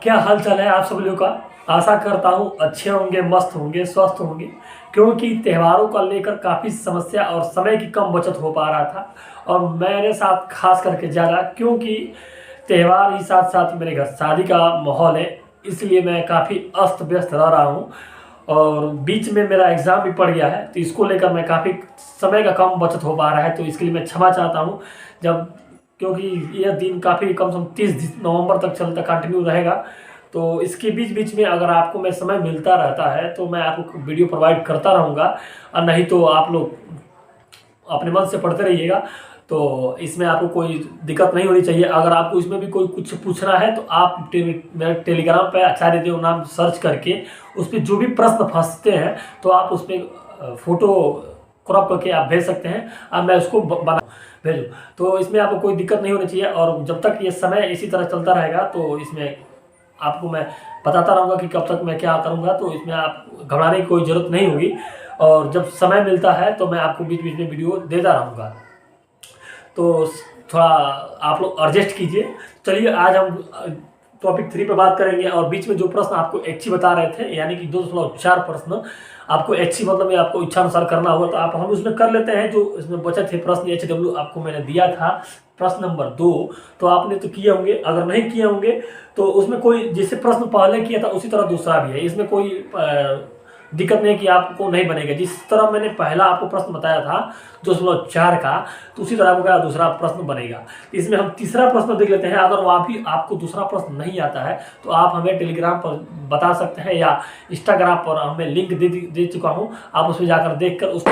क्या हाल चाल है आप सब लोगों का। आशा करता हूँ अच्छे होंगे, मस्त होंगे, स्वस्थ होंगे। क्योंकि त्योहारों का लेकर काफ़ी समस्या और समय की कम बचत हो पा रहा था, और मेरे साथ खास करके ज़्यादा, क्योंकि त्यौहार ही साथ साथ मेरे घर शादी का माहौल है, इसलिए मैं काफ़ी अस्त व्यस्त रह रहा हूँ। और बीच में मेरा एग्ज़ाम भी पड़ गया है, तो इसको लेकर मैं काफ़ी समय का कम बचत हो पा रहा है, तो इसके लिए मैं क्षमा चाहता हूँ। जब क्योंकि यह दिन काफ़ी कम से कम 30 नवंबर तक चलता कंटिन्यू रहेगा, तो इसके बीच बीच में अगर आपको मैं समय मिलता रहता है तो मैं आपको वीडियो प्रोवाइड करता रहूँगा, और नहीं तो आप लोग अपने मन से पढ़ते रहिएगा। तो इसमें आपको कोई दिक्कत नहीं होनी चाहिए। अगर आपको इसमें भी कोई कुछ पूछना है तो आप मेरे टेलीग्राम पे आचार्य देव नाम सर्च करके उस पर जो भी प्रश्न फंसते हैं तो आप उस पर फ़ोटो क्रॉप करके आप भेज सकते हैं, और मैं उसको बना भेजूँ। तो इसमें आपको कोई दिक्कत नहीं होनी चाहिए, और जब तक ये समय इसी तरह चलता रहेगा तो इसमें आपको मैं बताता रहूँगा कि कब तक मैं क्या करूँगा। तो इसमें आप घबराने की कोई ज़रूरत नहीं होगी, और जब समय मिलता है तो मैं आपको बीच बीच में वीडियो देता रहूँगा। तो थोड़ा आप लोग एडजस्ट कीजिए। चलिए आज हम टॉपिक 3 पे बात करेंगे, और बीच में जो प्रश्न आपको एच बता रहे थे, यानी कि 2.4 प्रश्न आपको एच मतलब ये आपको इच्छानुसार करना होगा, तो आप हम उसमें कर लेते हैं। जो इसमें बचे थे प्रश्न HW आपको मैंने दिया था प्रश्न नंबर 2, तो आपने तो किए होंगे। अगर नहीं किए होंगे तो उसमें कोई जैसे प्रश्न पहले किया था उसी तरह दूसरा भी है, इसमें कोई दिक्कत नहीं कि आपको नहीं बनेगा। जिस तरह मैंने पहला आपको प्रश्न बताया था 2.4 का, तो उसी तरह आपको क्या दूसरा प्रश्न बनेगा। इसमें हम तीसरा प्रश्न देख लेते हैं। अगर वहाँ भी आपको दूसरा प्रश्न नहीं आता है तो आप हमें टेलीग्राम पर बता सकते हैं, या इंस्टाग्राम पर हमें लिंक दे चुका हूँ, आप उसमें जाकर देख कर उस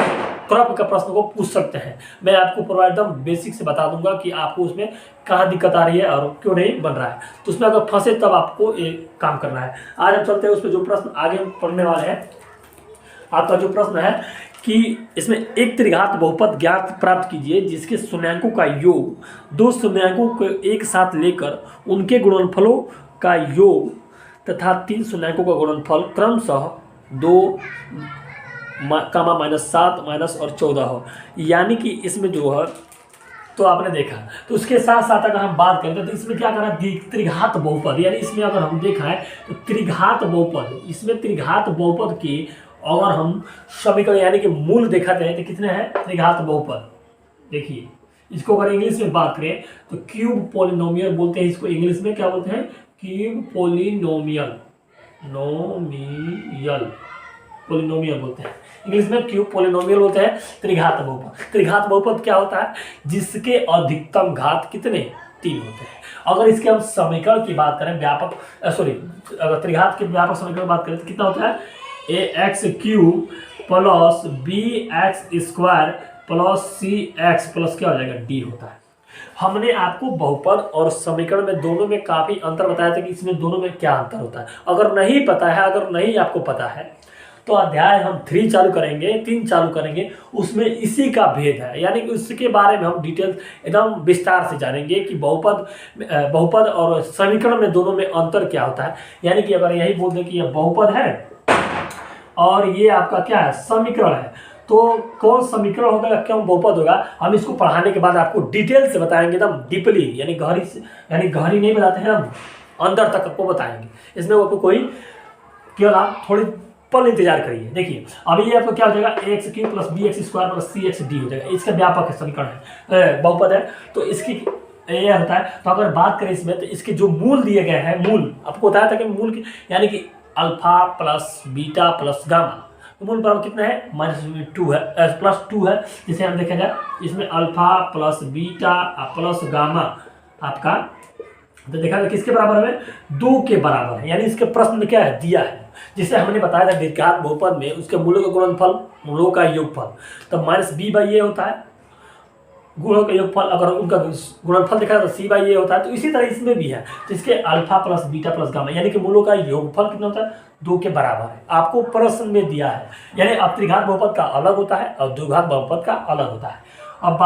क्रॉप का प्रश्न को पूछ सकते हैं। मैं आपको पूरा एकदम बेसिक से बता दूंगा कि आपको उसमें कहाँ दिक्कत आ रही है और क्यों नहीं बन रहा है। तो उसमें अगर फंसे तब आपको ये काम करना है। आज हम चलते हैं उस पर जो प्रश्न आगे पढ़ने वाले हैं। आपका जो प्रश्न है कि इसमें एक त्रिघात बहुपद ज्ञात प्राप्त कीजिए जिसके शून्यांकों का योग दो शून्यांकों को एक साथ लेकर उनके गुणनफलों का योग तथा 3 शून्यांकों का गुणनफल क्रमशः 2 -7 और 14 हो। यानी कि इसमें जो है, तो आपने देखा, तो उसके साथ साथ अगर हम बात करें तो इसमें क्या करना है, त्रिघात बहुपद, यानी इसमें अगर हम देखा है तो त्रिघात बहुपद, इसमें त्रिघात बहुपद की अगर हम समीकरण यानी कि मूल देखाते हैं तो कितने हैं त्रिघात बहुपद। देखिए इसको अगर इंग्लिश में बात करें तो क्यूब पोलिनोमियल बोलते हैं। इसको इंग्लिश में क्या बोलते हैं, क्यूब पोलिनोमियल, पोलिनोमियल बोलते हैं इंग्लिश में, क्यूब पोलिनोमियल बोलते हैं। त्रिघात बहुपद, त्रिघात बहुपद क्या होता है, जिसके अधिकतम घात कितने 3 होते हैं। अगर इसके हम समीकरण की बात करें व्यापक अगर त्रिघात के व्यापक समीकरण की बात करें तो कितना होता है, ax³ plus bx² plus cx plus क्या हो जाएगा d होता है। हमने आपको बहुपद और समीकरण में दोनों में काफी अंतर बताया था कि इसमें दोनों में क्या अंतर होता है। अगर नहीं पता है, अगर नहीं आपको पता है, तो अध्याय हम 3 चालू करेंगे, 3 चालू करेंगे, उसमें इसी का भेद है। यानी कि उसके बारे में हम डिटेल एकदम विस्तार से जानेंगे कि बहुपद और समीकरण में दोनों में अंतर क्या होता है। यानी कि अगर यही बोल दें कि यह बहुपद है और ये आपका क्या है समीकरण है, तो कौन समीकरण होगा, क्यों बहुपद होगा, हम इसको पढ़ाने के बाद आपको डिटेल से बताएंगे, एकदम डीपली, यानी गहरी नहीं बताते हैं हम, अंदर तक आपको बताएंगे। इसमें आपको कोई केवल आप थोड़ी पल इंतजार करिए। देखिए अब ये आपको क्या हो जाएगा, ax³ plus bx² plus cxd हो जाएगा। इसका व्यापक समीकरण है, बहुपद है, तो इसकी ये होता है। तो अगर बात करें इसमें तो इसके जो मूल दिए गए हैं, मूल आपको बताया था कि मूल की यानी कि alpha plus beta plus gamma, तो मूल बराबर कितना है -2 है, प्लस 2 है। जिसे हम देखा जाए इसमें alpha plus beta plus gamma आपका, तो देखा जाए किसके बराबर है, 2 के बराबर है। यानी इसके प्रश्न में क्या है दिया है, जिसे हमने बताया था त्रिघात बहुपद में उसके मूलों का गुणनफल, मूलों का योगफल, तो -b/a होता है गुणों का योगफल। अगर उनका गुणनफल देखा तो c/a होता है। तो इसी तरह इसमें भी है, तो इसके alpha plus beta plus gamma यानी कि मूलों का योगफल कितना होता है, 2 के बराबर है। आपको प्रश्न में दिया है, यानी अब त्रिघात बहुपद का अलग होता है और द्विघात बहुपद का अलग होता है। अब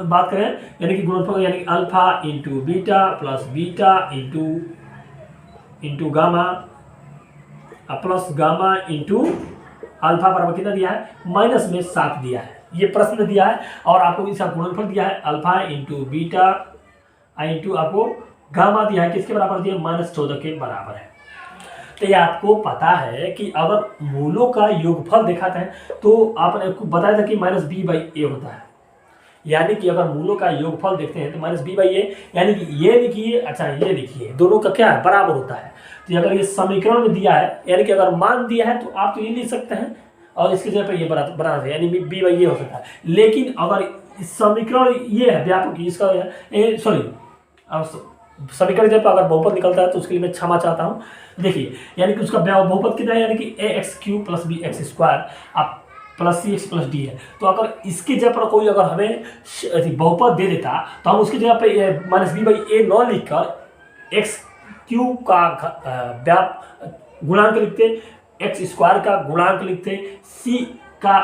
बात करें यानी कि गुणनफल, यानी कि alpha into beta plus beta into gamma plus gamma into alpha बराबर कितना दिया है, माइनस में 7 दिया है। ये प्रश्न दिया है और आपको इसका गुणनफल दिया है अल्फा इंटू बीटा इंटू आपको गामा दिया है किसके बराबर दिया, -14 के बराबर है। तो ये आपको पता है कि अगर मूलों का योगफल दिखाते हैं तो आपने बताया था कि -b/a होता है, यानी कि अगर मूलों का योगफल देखते हैं तो -b/a, यानी कि ये लिखिए, अच्छा ये लिखिए, दोनों का क्या है, बराबर होता है। तो अगर ये समीकरण में दिया है, यानी कि अगर मान दिया है तो आप तो ये लिख सकते हैं और इसकी जगह पर ये बना है, यानी b/a हो सकता है। लेकिन अगर समीकरण ये है व्यापक, इसका सॉरी समीकरण जब अगर बहुपद निकलता है तो उसके लिए मैं क्षमा चाहता हूँ। देखिए यानी कि उसका बहुपद कितना है, यानी कि ax³ + bx² आप प्लस cx + d है। तो अगर इसकी जगह पर कोई अगर हमें बहुपद दे देता तो हम उसकी जगह पे -b/a न लिखकर x³ का गुणांक लिखते, x² का गुणांक लिखते, c का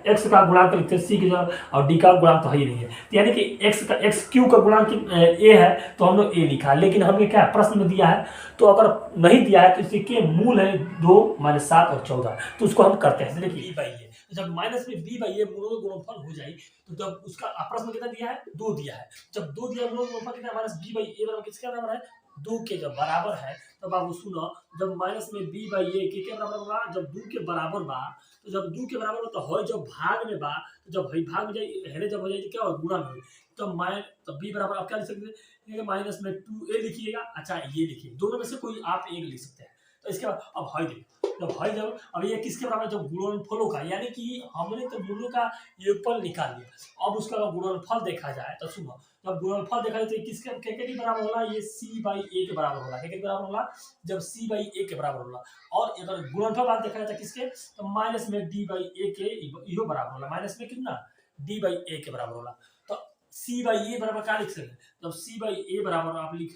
x का गुणांक लिखते c की जगह, और d का गुणांक तो है ही नहीं है। तो यानी कि x³ का गुणांक a है तो हम लोग a लिखा, लेकिन हमें क्या प्रश्न में दिया है, तो अगर नहीं दिया है तो इसके मूल है 2, -7 और 14, तो उसको हम करते हैं। देखिए b/a, तो जब माइनस में b/a मूलों का गुणनफल हो जाए तो जब उसका प्रश्न में कितना दिया है, 2 दिया है। जब 2 दिया है मूलों का गुणनफल कितना है, -b/a बराबर किसके बराबर है, 2 के जब बराबर है तब आप सुनो, जब माइनस में b/a के बराबर होगा, जब 2 के बराबर बा, तो जब 2 के बराबर तो हो, जब भाग में बा, तो जब भाग में जाए हेरे जब हो जाए तो क्या हो, गुणा में हो, तो b बराबर आप क्या लिख सकते हैं, माइनस में 2a लिखिएगा, अच्छा ये लिखिए, दोनों में से कोई आप एक लिख सकते हैं। तो इसके बाद अब है देखो, जब अब ये किसके बराबर, जब गुणनफलों का, यानी कि हमने तो मूलों का योगफल निकाल लिया, अब उसका गुणनफल देखा जाए तो सुनो, जब गुणनफल देखा जाए तो किसके के बराबर होला, ये c/a के बराबर होला, के बराबर होला, जब c/a के बराबर होला। और अगर गुणनफल बात देखा जाए तो किसके, तो माइनस में d/a के इहो बराबर होला, माइनस में कितना, d/a के बराबर होला। तो c/a बराबर क्या लिख सकते हैं, जब c/a बराबर आप लिख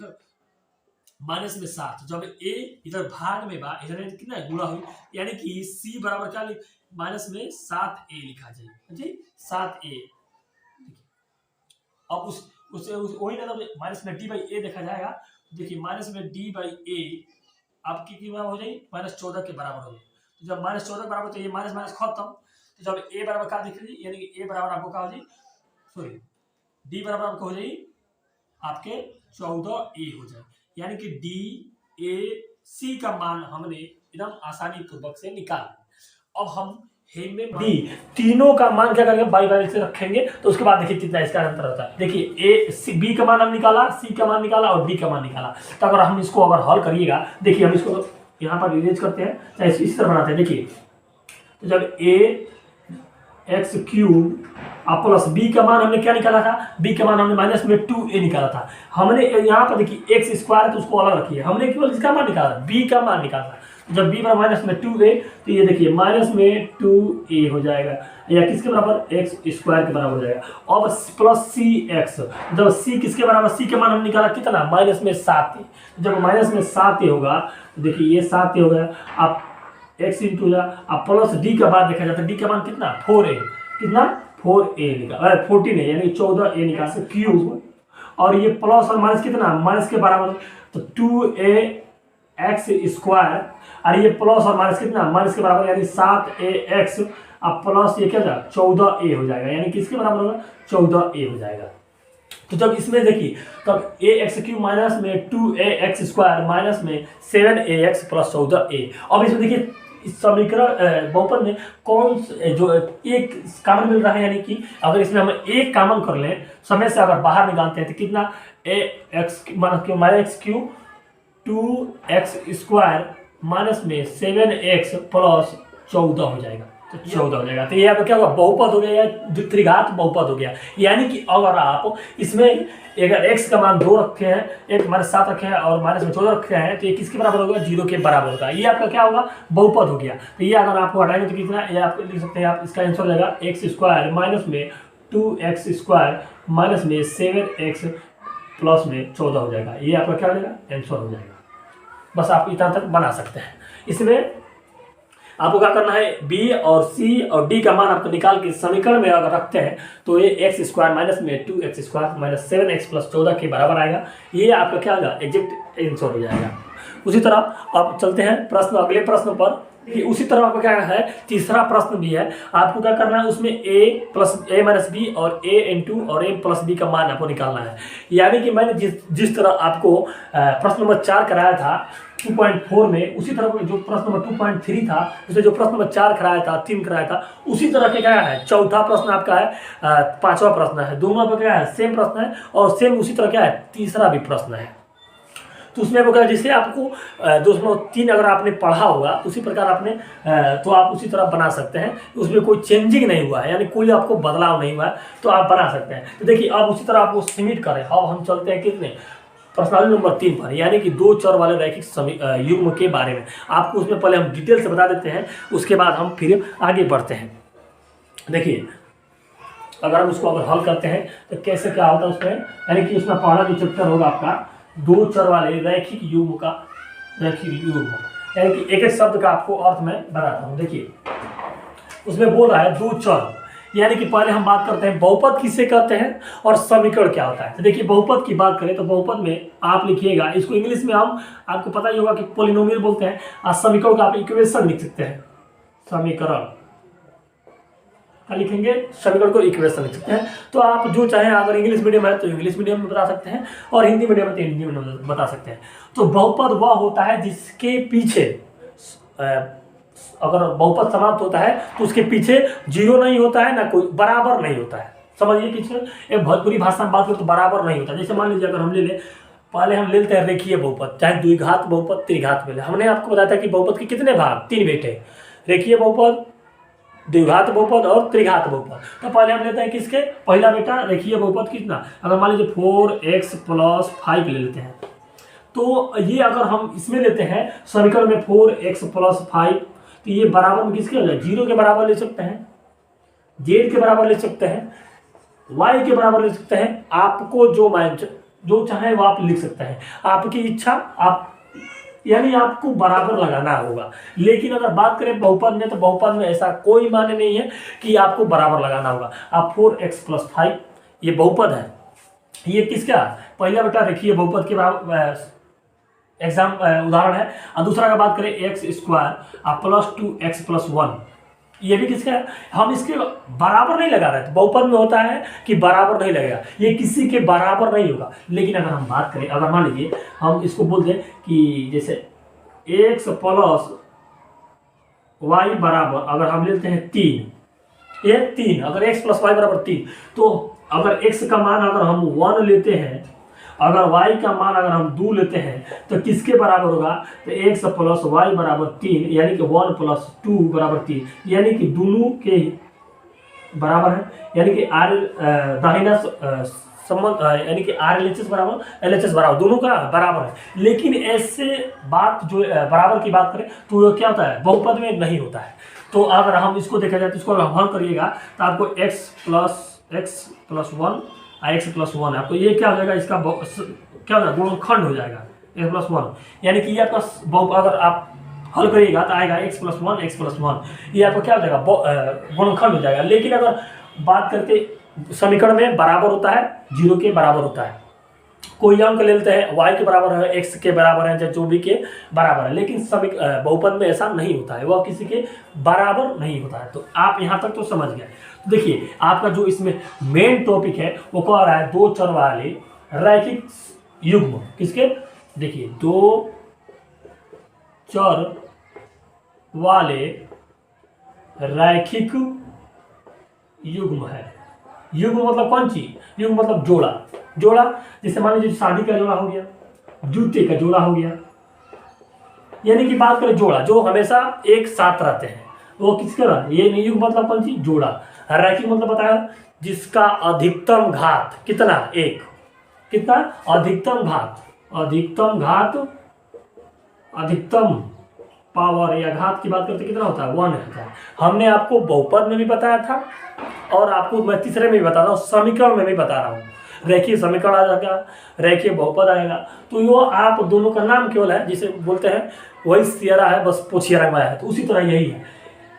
-7, जब a इधर भाग में बा, इधर कितना गुणा हुई, यानी कि c बराबर क्या लिख, -7a लिखा जाए जी, 7a। अब वही ना, माइनस में d/a देखा जाएगा, देखिए माइनस में d/a आपकी क्या हो जाएगी, -14 के बराबर हो जाए। तो जब -14 के बराबर, तो ये माइनस खत्म, तो जब a बराबर क्या दिख रही, यानी कि a बराबर आपको क्या हो जाए, सॉरी d बराबर आपको हो जाए आपके 14a हो जाए, यानी कि d/a/c का मान हमने एकदम आसानी पूर्वक से निकाल। अब हम में डी तीनों का मान क्या करेंगे, बाई से रखेंगे, तो उसके बाद देखिए कितना इसका अंतर होता है। देखिए बी का मान हम निकाला, सी का मान निकाला और डी का मान निकाला। तो अगर हम इसको अगर हल करिएगा, देखिए हम इसको यहाँ पर इरेज करते हैं, चाहे इस तरह बनाते हैं। देखिए तो जब ax³ प्लस बी का मान हमने क्या निकाला था, बी का मान हमने -2a निकाला था। हमने यहाँ पर देखिए x² है तो उसको अलग रखिए, हमने केवल इसका मान निकाला, बी का मान निकाला। जब b बराबर -2a, तो ये देखिए -2a हो जाएगा, या किसके बराबर, x² के बराबर हो जाएगा। अब प्लस cx, जब c किसके बराबर, c का मान हम निकाला कितना, -7a। जब -7a होगा, देखिए ये 7a हो गया, आप x इंटू अब प्लस d का बाद देखा जाता है, d का मान कितना, 4a, कितना 4a निकाल, 14 है, यानी 14a निकाल से क्यूब, और ये प्लस और माइनस कितना, माइनस के बराबर, तो 2ax², और ये प्लस और माइनस कितना, माइनस के बराबर, यानी 7ax, अब प्लस ये क्या जाएगा, 14a हो जाएगा, यानी किसके बराबर होगा, 14a हो जाएगा। तो जब इसमें देखिए, तब ax³ माइनस में 2ax² माइनस में 7ax प्लस 14a। अब इसमें देखिए इस समीकरण बहुपद में कौन जो एक कॉमन मिल रहा है, यानी कि अगर इसमें हम एक कॉमन कर लें, समय से अगर बाहर निकालते हैं तो कितना, ax³ 2x² माइनस में 7x प्लस 14 हो जाएगा, तो 14 हो जाएगा। तो ये आपका क्या होगा, बहुपद हो गया या त्रिघात बहुपद हो गया। यानी कि अगर आप इसमें अगर x का मान 2 रखे हैं, एक -7 रखे हैं और -14 रखे हैं, तो ये किसके बराबर होगा, 0 के बराबर होगा। ये आपका क्या होगा, बहुपद हो गया। तो ये अगर आपको हटाएंगे तो कितना, ये आप लिख सकते हैं, आप इसका आंसर हो जाएगा x² माइनस में 2x² माइनस में 7x प्लस में 14 हो जाएगा। ये आपका क्या हो जाएगा, आंसर हो जाएगा। बस आप इतना तक बना सकते हैं। इसमें आपको क्या करना है, b और c और d का मान आपको निकाल के समीकरण में अगर रखते हैं तो ये x² माइनस में 2x² माइनस 7x प्लस 14 के बराबर आएगा। ये आपका क्या होगा, एग्जैक्ट आंसर हो जाएगा। उसी तरह अब चलते हैं प्रश्न, अगले प्रश्न पर। देखिए उसी तरह आपको क्या है, तीसरा प्रश्न भी है, आपको क्या करना है, उसमें a माइनस बी और a इंटू और a प्लस बी का मान आपको निकालना है। यानी कि मैंने जिस तरह आपको प्रश्न नंबर 4 कराया था 2.4 में, उसी तरह जो प्रश्न नंबर 2.3 था उसमें जो प्रश्न नंबर 4 कराया था, 3 कराया था, उसी तरह के क्या है, चौथा प्रश्न आपका है, पांचवा प्रश्न है, दोनों आपका क्या है, सेम प्रश्न है, और सेम उसी तरह क्या है, तीसरा भी प्रश्न है। तो उसमें आपको क्या, जिससे आपको 2.3 अगर आपने पढ़ा होगा उसी प्रकार आपने तो आप उसी तरह बना सकते हैं, उसमें कोई चेंजिंग नहीं हुआ है, यानी कोई आपको बदलाव नहीं हुआ है, तो आप बना सकते हैं। तो देखिए अब उसी तरह आपको सबमिट करें। अब हम चलते हैं कितने, प्रश्नावली नंबर 3 पर, यानी कि 2 चर वाले रैखिक युग्म के बारे में। आपको उसमें पहले हम डिटेल से बता देते हैं, उसके बाद हम फिर आगे बढ़ते हैं। देखिए अगर हम उसको अगर हल करते हैं तो कैसे क्या होता है उसमें, यानी कि उसमें पहला जो चैप्टर होगा आपका 2 चर वाले रैखिक युग्म का, रैखिक युग्म, यानी कि एक एक शब्द का आपको अर्थ मैं बताता हूँ। देखिए उसमें बोल रहा है 2 चर, यानी कि पहले हम बात करते हैं बहुपद किसे कहते हैं और समीकरण क्या होता है। तो देखिए बहुपद की बात करें तो बहुपद में आप लिखिएगा, इसको इंग्लिश में हम आपको पता ही होगा कि पोलिनोमियल बोलते हैं, और समीकरण का आप इक्वेशन लिख सकते हैं। समीकरण क्या लिखेंगे, समीकरण को इक्वेशन लिख सकते हैं। तो आप जो चाहें, अगर इंग्लिश मीडियम है तो इंग्लिश मीडियम में बता सकते हैं, और हिंदी मीडियम है तो हिंदी मीडियम में बता सकते हैं। तो बहुपद वह होता है जिसके पीछे अगर बहुपद समाप्त होता है तो उसके पीछे 0 नहीं होता है, ना कोई बराबर नहीं होता है। समझिए कि एक भोजपुरी भाषा में बात करें तो बराबर नहीं होता। जैसे मान लीजिए अगर हम ले लें, पहले हम ले लेते हैं रेखीय बहुपद, चाहे द्विघात बहुपद त्रिघात में ले। हमने आपको बताया था कि बहुपद के कितने भाग, 3 बेटे, रेखीय बहुपद, द्विघात बहुपद और त्रिघात बहुपद। तो पहले हम लेते हैं किसके, पहला बेटा रेखीय बहुपद कितना, अगर मान लीजिए 4x + 5 ले लेते हैं, तो ये अगर हम इसमें लेते हैं समीकरण में 4x + 5, तो ये बराबर में किसके हो जाए, 0 के बराबर ले सकते हैं, z के बराबर ले सकते हैं, y के बराबर ले सकते हैं। आपको जो मान जो चाहे वो आप लिख सकते हैं, आपकी इच्छा, आप यानी आपको बराबर लगाना होगा। लेकिन अगर बात करें बहुपद में, तो बहुपद में ऐसा कोई माने नहीं है कि आपको बराबर लगाना होगा। आप 4x + 5 ये बहुपद है, ये किसका, पहला बेटा रेखीय बहुपद के बराबर एग्जाम उदाहरण है। और दूसरा का बात करें x² + 2x + 1, ये भी किसका है, हम इसके बराबर नहीं लगा रहे थे। बहुपद में होता है कि बराबर नहीं लगेगा, ये किसी के बराबर नहीं होगा। लेकिन अगर हम बात करें, अगर मान लीजिए हम इसको बोल दें कि जैसे x + y बराबर, अगर हम लेते हैं 3, अगर x + y बराबर 3, तो अगर x का मान अगर हम 1 लेते हैं, अगर y का मान अगर हम 2 लेते हैं, तो किसके बराबर होगा, तो x + y बराबर 3, यानी कि 1 + 2 बराबर 3, यानी कि दोनों के बराबर है। यानी कि दाहिना संबंध, यानी कि RLHS बराबर LHS बराबर, दोनों का बराबर है। लेकिन ऐसे बात जो बराबर की बात करें तो क्या होता है, बहुपद में नहीं होता है। तो अगर हम इसको देखा जाए तो इसको अगर हल करिएगा तो आपको x + 1 x + 1 आपको ये क्या हो जाएगा, इसका क्या हो जाएगा, गुणनखंड हो जाएगा x + 1, यानी कि ये आपका अगर आप हल करिएगा तो आएगा x + 1 x + 1, ये आपको क्या हो जाएगा, गुणनखंड हो जाएगा। लेकिन अगर बात करते समीकरण में बराबर होता है, 0 के बराबर होता है। कोई अंक ले लेते हैं y के बराबर है, x के बराबर है, या जो भी के बराबर है। लेकिन बहुपद में ऐसा नहीं होता है, वह किसी के बराबर नहीं होता है। तो आप यहाँ तक तो समझ गए। तो देखिए आपका जो इसमें मेन टॉपिक है वो कह रहा है 2 चर वाले रैखिक युग्म, किसके, देखिए 2 चर वाले रैखिक युग्म है। युग्म मतलब कौन चीज, युग्म मतलब जोड़ा। जोड़ा जैसे मान लीजिए शादी का जोड़ा हो गया, जूते का जोड़ा हो गया, यानी कि बात करें जोड़ा जो हमेशा एक साथ रहते हैं, वो किसका रहा, ये युग्म मतलब कौन चीज, जोड़ा। रैखिक मतलब बताया जिसका अधिकतम घात कितना, 1, कितना, अधिकतम पावर या घात की बात करते कितना होता है, 1 होता है। हमने आपको बहुपद में भी बताया था और आपको मैं तीसरे में भी बता रहा हूँ, समीकरण में भी बता रहा हूँ। रेखीय समीकरण आ जाएगा, रेखीय बहुपद आएगा। तो यो आप दोनों का नाम केवल है, जिसे बोलते हैं वही सियरा है, बस पोछिया रंगवाया है। तो उसी तरह यही है,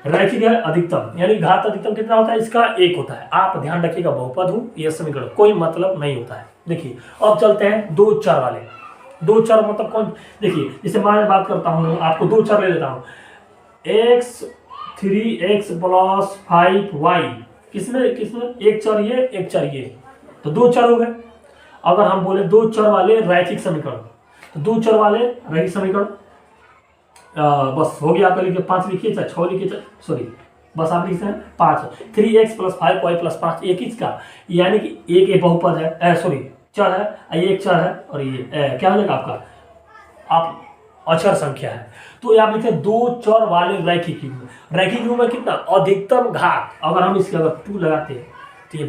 रैखिक है अधिकतम, यानी घात अधिकतम कितना होता है, इसका 1 होता है। आप ध्यान रखिएगा, बहुपद हूँ यह समीकरण कोई मतलब नहीं होता है। देखिए अब चलते हैं 2 चर वाले। 2 चर मतलब कौन, देखिए जैसे मैं बात करता हूँ, आपको 2 चर ले लेता हूँ, एक्स 3x प्लस 5y, किसमें किसमें एक चर ये एक चर ये, तो दो चर हो गए। अगर हम बोले दो चर वाले रैखिक समीकरण, तो दो चर वाले रैखिक समीकरण बस हो गया। आपका लिखिए 5 लिखिए चाहे 6 लिखिए चाहे सॉरी बस आप लिखते हैं 5। 3x प्लस 5y प्लस 5 एक ही का, यानी कि एक बहुपद है सॉरी चर है, ये एक चर है और ये क्या हो जाएगा आपका आप अचर संख्या है। तो ये आप लिखते हैं दो चर वाले रैखिक युग्म। रैखिक युग्म में कितना अधिकतम घात, अगर हम इसके अगर 2 लगाते हैं तो ये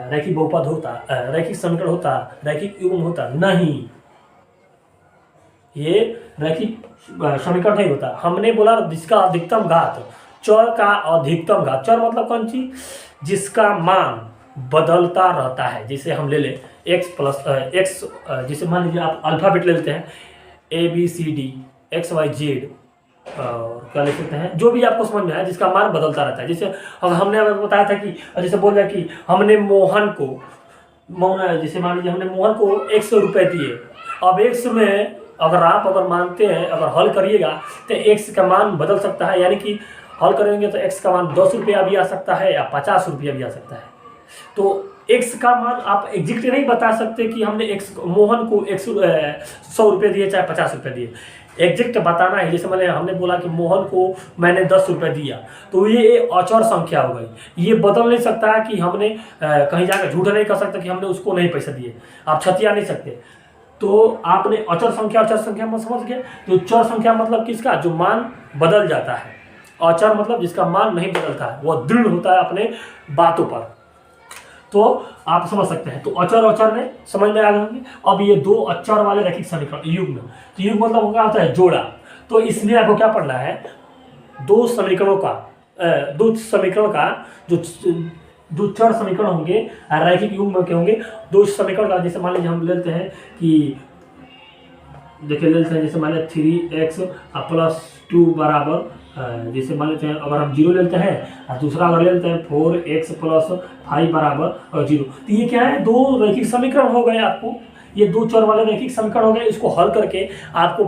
रैखिक बहुपद होता, रैखिक समीकरण होता, रैखिक युग्म होता नहीं, ये रैखिक समीकरण नहीं होता। हमने बोला जिसका अधिकतम घात, चर का अधिकतम घात, चर मतलब कौन चीज जिसका मान बदलता रहता है। जैसे हम ले ले x प्लस एक्स, जिसे मान लीजिए आप अल्फाबेट ले लेते हैं ABCD XYZ, और क्या लिख सकते हैं जो भी आपको समझ में आए, जिसका मान बदलता रहता है। जैसे अब हमने बताया था कि जैसे बोल रहा है कि हमने मोहन को जैसे मान लीजिए हमने मोहन को 100 रुपये दिए। अब x में अगर मानते हैं, अगर हल करिएगा तो x का मान बदल सकता है, यानी कि हल करेंगे तो x का मान 10 रुपया भी आ सकता है या 50 रुपया भी आ सकता है। तो x का मान आप एग्जैक्ट नहीं बता सकते कि हमने मोहन को 100 रुपये दिए चाहे 50 रुपये दिए, एग्जैक्ट बताना है। जैसे मैंने हमने बोला कि मोहन को मैंने 10 रुपये दिया, तो ये अचर संख्या हो गई। ये बदल नहीं सकता कि हमने कहीं जाकर झूठ नहीं कर सकता कि हमने उसको नहीं पैसे दिए, आप छतिया नहीं सकते। तो आपने अचर संख्या में समझ गए। तो चर संख्या मतलब किसका, जो मान बदल जाता है। अचर मतलब जिसका मान नहीं बदलता है, वह दृढ़ होता है अपने बातों पर। तो आप समझ सकते हैं। तो अचर में समझ में आ गए होंगे। अब ये दो अचर वाले रैखिक समीकरण युग्म, तो युग्म मतलब क्या होता है जोड़ा। तो इसमें आपको क्या पढ़ना है, दो समीकरण का जो चर समीकरण होंगे रैखिक युग्म के होंगे, दो समीकरण का। जैसे मान लीजिए हम लेते हैं कि देखिए लेते हैं जैसे मान लीजिए 3x प्लस 2 बराबर, जैसे मान लेते हैं अगर हम 0 लेते हैं और दूसरा अगर लेते हैं 4x प्लस 5 बराबर 0। तो ये क्या है, दो रैखिक समीकरण हो गए। आपको ये दो चर वाले रैखिक समीकरण हो गए। इसको हल करके आपको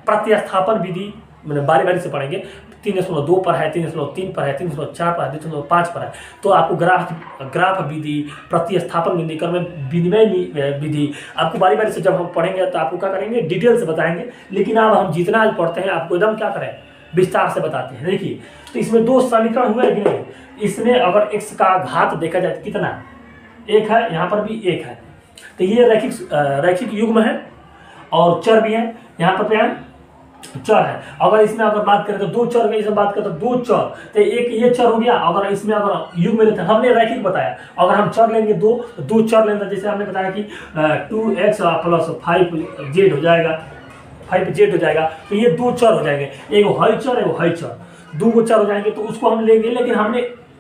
प्रतिस्थापन विधि मैंने बारी बारी से पढ़ेंगे। 3.2 पर है, 3.3 पर है, 3.4 पर है, 3.5 पर है। तो आपको ग्राफ विधि, प्रतिस्थापन विधि, क्रम विनिमय विधि आपको बारी बारी से जब हम पढ़ेंगे तो आपको क्या करेंगे, डिटेल से बताएंगे। लेकिन अब हम जितना आज पढ़ते हैं आपको एकदम क्या करें, विस्तार से बताते हैं। देखिए तो इसमें दो समीकरण हुए कि नहीं। इसमें अगर x का घात देखा जाए तो कितना, एक है, यहाँ पर भी एक है। तो ये रैखिक युग्म है और चर भी है। यहाँ पर क्या है, चर है। अगर इसमें अगर बात करें तो दो चर की, इसमें बात करें तो दो चर, तो एक ये चर हो गया। अगर इसमें अगर युग्म लेते हैं, हमने रैखिक बताया, अगर हम चर लेंगे दो चर लेंगे। जैसे हमने बताया कि 2x प्लस 5z हो जाएगा, 5z हो जाएगा। तो ये दो चर हो जाएंगे, एक हई चर, एक हई चर, दो चर हो जाएंगे। तो उसको हम लेंगे, लेकिन हमने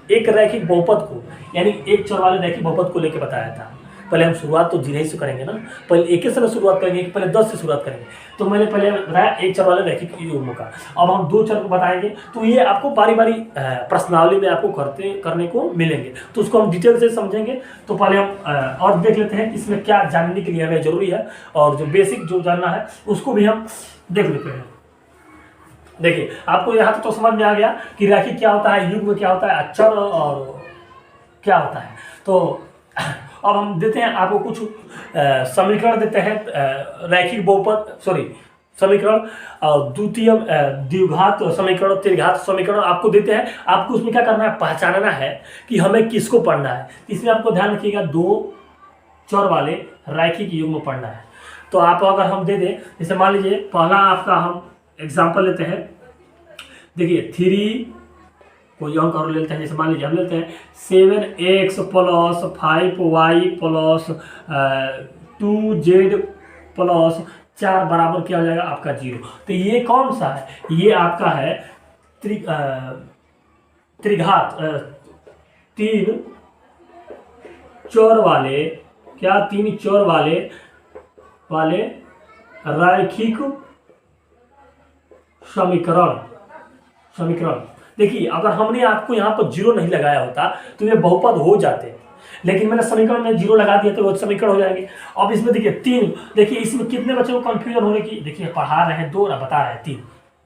एक रैखिक बहुपद को, यानी एक चर वाले रैखिक बहुपद को लेकर बताया था। पहले हम शुरुआत तो 0 से करेंगे ना, पहले एक ही समय शुरुआत करेंगे कि पहले 10 से शुरुआत करेंगे। तो मैंने पहले बताया एक चर वाले रैखिक युग्म का। अब हम दो चर को बताएंगे, तो ये आपको बारी बारी प्रश्नावली में आपको करने को मिलेंगे। तो उसको हम डिटेल से समझेंगे। तो पहले हम और देख लेते हैं इसमें क्या जानने के लिए हमें जरूरी है, और जो बेसिक जो जानना है उसको भी हम देख लेते हैं। देखिए आपको यहाँ तो समझ में आ गया कि रैखिक क्या होता है, युग्म क्या होता है, अचर और क्या होता है। तो अब हम देते हैं आपको कुछ समीकरण देते हैं, रैखिक बहुपद समीकरण और द्वितीय द्विघात समीकरण, त्रिघात समीकरण आपको देते हैं। आपको उसमें क्या करना है, पहचानना है कि हमें किसको पढ़ना है। इसमें आपको ध्यान रखिएगा, दो चर वाले रैखिक युग्म पढ़ना है। तो आप अगर हम दे दें, जैसे मान लीजिए पहला आपका हम एग्जाम्पल लेते हैं। देखिए 3 कोई अंक और लेते हैं। जैसे मान लीजिए हम लेते हैं 7x plus 5y plus 2z plus 4 बराबर क्या हो जाएगा आपका 0। तो ये कौन सा है, ये आपका है त्रिघात, तीन चर वाले, क्या तीन चर वाले रैखिक समीकरण। देखिए अगर हमने आपको यहाँ पर 0 नहीं लगाया होता तो ये बहुपद हो जाते, लेकिन मैंने समीकरण में 0 लगा दिया तो वो समीकरण हो जाएंगे। अब इसमें देखिए 3, देखिए इसमें कितने बच्चों को कंफ्यूजन होने की, देखिए पढ़ा रहे हैं 2 और बता रहे हैं 3।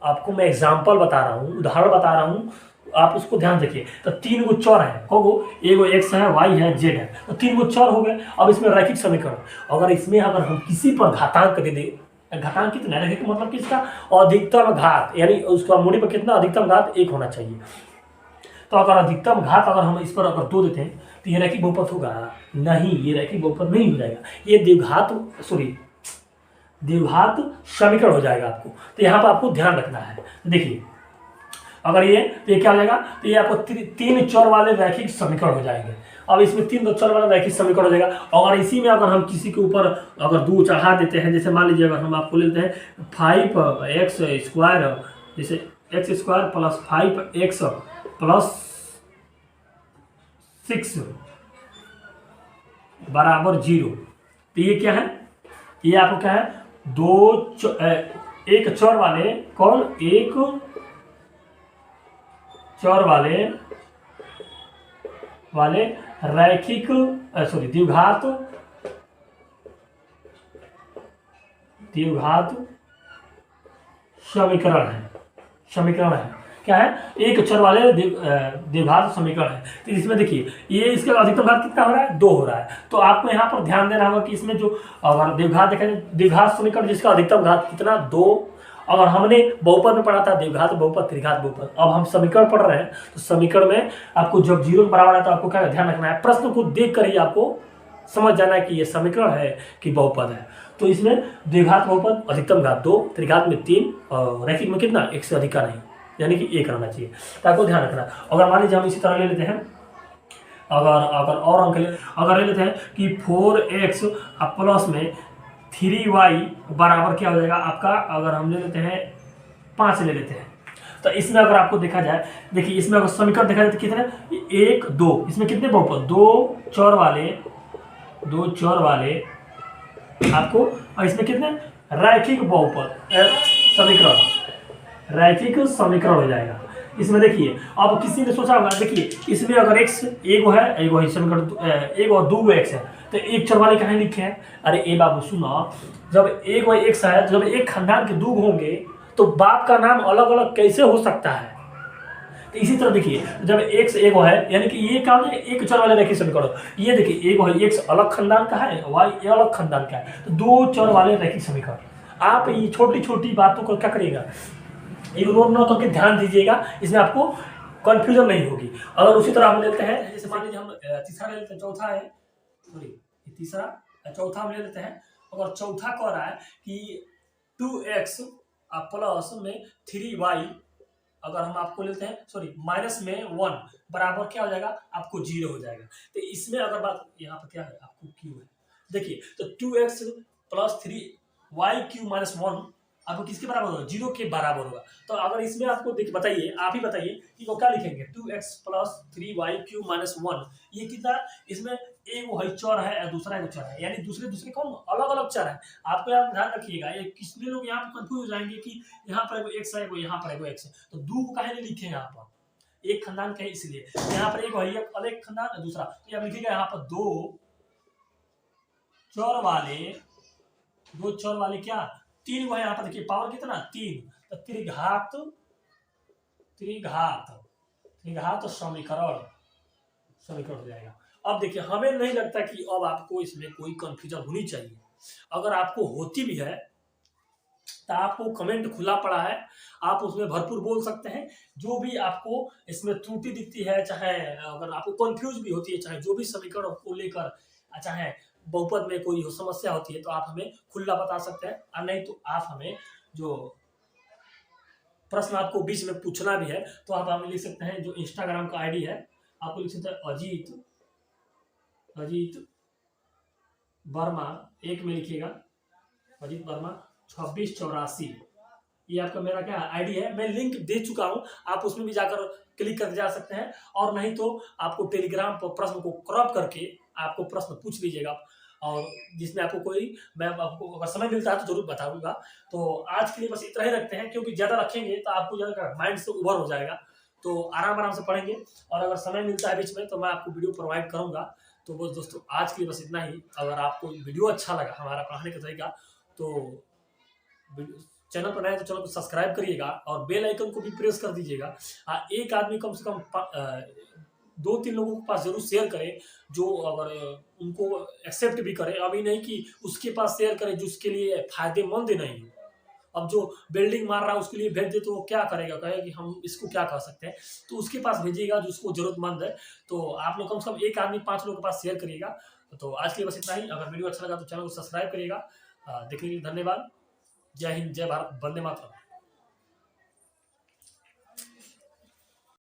आपको मैं एग्जाम्पल बता रहा हूँ, उदाहरण बता रहा हूँ, आप उसको ध्यान देखिए। तो 3 गो चर है, कौन एगो एक्स है, वाई है, जेड है, तो 3 गो चर हो गए। अब इसमें रैखिक समीकरण, अगर इसमें अगर हम किसी पर घातांक दे दें, घातांक कितना है, रैखिक मतलब किसका, अधिकतम घात, यानी उसका मूडी पर कितना अधिकतम घात 1 होना चाहिए। तो अगर अधिकतम घात अगर हम इस पर अगर 2 देते हैं तो ये रैखिक बहुपद होगा नहीं, ये रैखिक बहुपद नहीं हो जाएगा, ये द्विघात द्विघात समीकरण हो जाएगा आपको। तो यहाँ पर आपको ध्यान रखना है। देखिए अगर ये, तो ये क्या हो जाएगा, तो ये आपको 3 चर वाले रैखिक समीकरण हो जाएंगे। अब इसमें 3 चर वाला रैखिक समीकरण हो जाएगा। अगर इसी में अगर हम किसी के ऊपर अगर 2 चढ़ा देते हैं, जैसे मान लीजिए अगर हम आपको लेते हैं 5x², जैसे x² + 5x + 6 = 0, तो ये क्या है, ये आपको क्या है, एक चर वाले, कौन, एक चर वाले रैखिक द्विघात समीकरण है। क्या है, एक चर वाले द्विघात समीकरण है। तो इसमें देखिए ये इसका अधिकतम घात कितना हो रहा है, 2 हो रहा है। तो आपको यहाँ पर ध्यान देना होगा कि इसमें जो अगर द्विघात देखें, द्विघात समीकरण जिसका अधिकतम घात कितना, 2। अगर हमने बहुपद में पढ़ा था द्विघात बहुपद, त्रिघात बहुपद, अब हम समीकरण पढ़ रहे हैं, तो समीकरण में आपको जब 0 के बराबर है तो आपको क्या ध्यान रखना है, प्रश्न को देख कर ही आपको समझ जाना है कि ये समीकरण है कि बहुपद है। तो इसमें द्विघात बहुपद अधिकतम घात 2, त्रिघात में 3 और रैखिक में कितना, 1 से अधिक का नहीं, यानी कि 1 रहना चाहिए। तो आपको ध्यान रखना। अगर मान लीजिए हम इसी तरह ले लेते हैं, अगर अंक ले लेते हैं कि 4x प्लस में 3y बराबर क्या हो जाएगा आपका, अगर हम ले लेते हैं 5 ले लेते हैं, तो इसमें अगर आपको देखा जाए, देखिए इसमें अगर समीकरण देखा जाए तो कितने, 1 2, इसमें कितने बहुपद, 2 चर वाले आपको, और इसमें कितने रैखिक बहुपद समीकरण हो जाएगा। इसमें देखिए अब किसी ने सोचा होगा, देखिए इसमें अगर x एगो है, एगो समीकरण एगो और 2 x है, तो एक चर वाले कहाँ लिखे हैं, अरे ए बाबू सुनो, जब एगो x है, जब एक खानदान के 2 होंगे तो बाप का नाम अलग अलग कैसे हो सकता है। तो इसी तरह देखिए जब x एगो है, यानी कि ये क्या है, एक चर वाले रैखिक समीकरण, ये देखिए एगो है, x अलग खानदान का है, y अलग खानदान का है, तो 2 चर वाले रैखिक समीकरण। आप ये छोटी छोटी बातों को क्या करिएगा, इग्नोर ना करके ध्यान दीजिएगा, इसमें आपको कंफ्यूजन नहीं होगी। अगर उसी तरह हम लेते हैं, जैसे मान लीजिए हम तीसरा ले लेते हैं, चौथा है, चौथा हम ले लेते हैं। अगर चौथा कह रहा है कि 2x प्लस में 3y, अगर हम आपको लेते हैं माइनस में 1 बराबर क्या हो जाएगा, आपको 0 हो जाएगा। तो इसमें अगर बात यहाँ पर क्या है, आपको क्यू है, देखिए तो 2x + 3y³ - 1 आपको किसके बराबर होगा, 0 के बराबर होगा। तो अगर इसमें आपको देखिए, बताइए, आप ही बताइए कि वो क्या लिखेंगे, 2x + 3y³ - 1, ये कितना, इसमें एगो है चर है और दूसरा एगो चर है, यानी दूसरे कौन, अलग अलग चर है। आपको यहाँ ध्यान रखिएगा, ये किसने लोग यहाँ पर कंफ्यूज हो जाएंगे कि यहाँ पर एगो x है, यहाँ पर एगो x है, तो 2 को काहे नहीं लिखे यहाँ पर, एक खानदान का है इसलिए। यहाँ पर एगो है अलग खानदान और दूसरा, तो आप लिखिएगा यहाँ पर 2 चर वाले क्या, 3 गो है यहाँ पर, देखिए पावर कितना, 3, तो त्रिघात समीकरण हो जाएगा। अब देखिए हमें नहीं लगता कि अब आपको इसमें कोई कंफ्यूजन होनी चाहिए। अगर आपको होती भी है तो आपको कमेंट खुला पड़ा है, आप उसमें भरपूर बोल सकते हैं। जो भी आपको इसमें त्रुटि दिखती है, चाहे अगर आपको कंफ्यूज भी होती है, चाहे जो भी समीकरण को लेकर, चाहे बहुपद में कोई समस्या होती है, तो आप हमें खुला बता सकते हैं। और नहीं तो आप हमें जो प्रश्न आपको बीच में पूछना भी है तो आप हमें लिख सकते हैं। जो इंस्टाग्राम का आईडी है आपको लिख सकते हैं अजीत वर्मा, एक में लिखिएगा अजीत वर्मा 2684, ये आपका मेरा क्या आईडी है। मैं लिंक दे चुका हूं, आप उसमें भी जाकर क्लिक करके जा सकते हैं। और नहीं तो आपको टेलीग्राम पर प्रश्न को क्रॉप करके आपको प्रश्न पूछ लीजिएगा, और जिसमें आपको मैं आपको अगर समय मिलता है तो जरूर बताऊंगा। तो आज के लिए बस इतना ही रखते हैं, क्योंकि ज़्यादा रखेंगे तो आपको ज़्यादा माइंड से उभर हो जाएगा। तो आराम से पढ़ेंगे, और अगर समय मिलता है बीच में तो मैं आपको वीडियो प्रोवाइड करूँगा। तो बस दोस्तों आज के लिए बस इतना ही। अगर आपको वीडियो अच्छा लगा हमारा पढ़ाने का तरीका, तो चैनल पर नए हैं तो चैनल को सब्सक्राइब करिएगा और बेल आइकन को भी प्रेस कर दीजिएगा। एक आदमी कम से कम 2-3 लोगों के पास ज़रूर शेयर करें, जो अगर उनको एक्सेप्ट भी करें। अभी नहीं कि उसके पास शेयर करें जो उसके लिए फ़ायदेमंद नहीं हो। अब जो बिल्डिंग मार रहा है उसके लिए भेज दे तो वो क्या करेगा? कहेगा कि हम इसको क्या कर सकते हैं? तो उसके पास भेजिएगा जो उसको ज़रूरतमंद है। तो आप लोग कम से कम एक आदमी 5 लोगों के पास शेयर करिएगा। तो आज के लिए बस इतना ही। अगर वीडियो अच्छा लगा तो चैनल को सब्सक्राइब करिएगा। देखने के लिए धन्यवाद। जय हिंद, जय भारत, वंदे मातरम।